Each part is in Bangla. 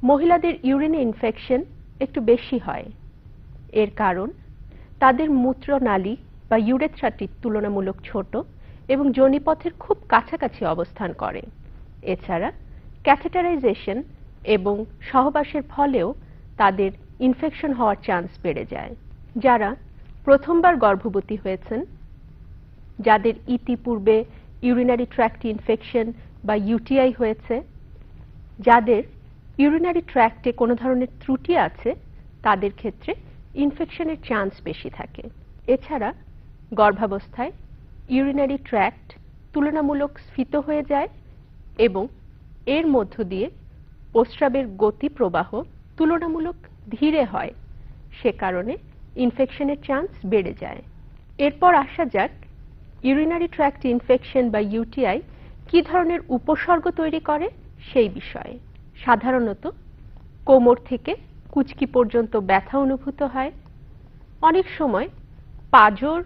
মহিলাদের ইউরিনে ইনফেকশন একটু বেশি হয়। এর কারণ তাদের মূত্রনালী বা ইউরেথ্রাটি তুলনামূলক ছোট এবং যোনিপথের খুব কাছাকাছি অবস্থান করে। এছাড়া ক্যাথেটারাইজেশন এবং সহবাসের ফলেও তাদের ইনফেকশন হওয়ার চান্স বেড়ে যায়। যারা প্রথমবার গর্ভবতী হয়েছেন, যাদের ইতিপূর্বে ইউরিনারি ট্র্যাক্ট ইনফেকশন বা ইউটিআই হয়েছে, যাদের ইউরিনারি ট্র্যাক্টে কোনো ধরনের ত্রুটি আছে, তাদের ক্ষেত্রে ইনফেকশনের চান্স বেশি থাকে। এছাড়া গর্ভাবস্থায় ইউরিনারি ট্র্যাক্ট তুলনামূলক স্ফীত হয়ে যায় এবং এর মধ্য দিয়ে প্রস্রাবের গতি প্রবাহ তুলনামূলক ধীরে হয়, সে কারণে ইনফেকশনের চান্স বেড়ে যায়। এরপর আসা যাক ইউরিনারি ট্র্যাক্ট ইনফেকশন বা ইউটিআই কী ধরনের উপসর্গ তৈরি করে সেই বিষয়ে। সাধারণত কোমর থেকে কুচকি পর্যন্ত ব্যথা অনুভূত হয়। অনেক সময় পাঁজর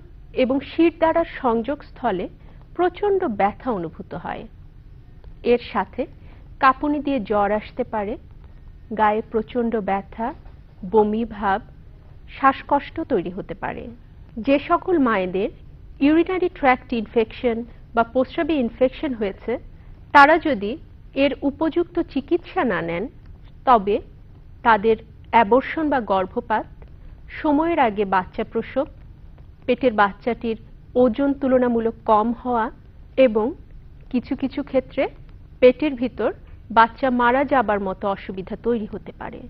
এবং শিরদাঁড়ার সংযোগস্থলে প্রচণ্ড ব্যথা অনুভূত হয়। এর সাথে কাঁপুনি দিয়ে জ্বর আসতে পারে, গায়ে প্রচণ্ড ব্যথা, বমি ভাব, শ্বাসকষ্ট তৈরি হতে পারে। যে সকল মায়েদের ইউরিনারি ট্র্যাক্ট ইনফেকশন বা প্রস্রাবে ইনফেকশন হয়েছে, তারা যদি এর উপযুক্ত চিকিৎসা না নেন, তবে তাদের অ্যাবর্শন বা গর্ভপাত, সময়ের আগে বাচ্চা প্রসব, পেটের বাচ্চাটির ওজন তুলনামূলক কম হওয়া এবং কিছু কিছু ক্ষেত্রে পেটের ভিতর বাচ্চা মারা যাবার মতো অসুবিধা তৈরি হতে পারে।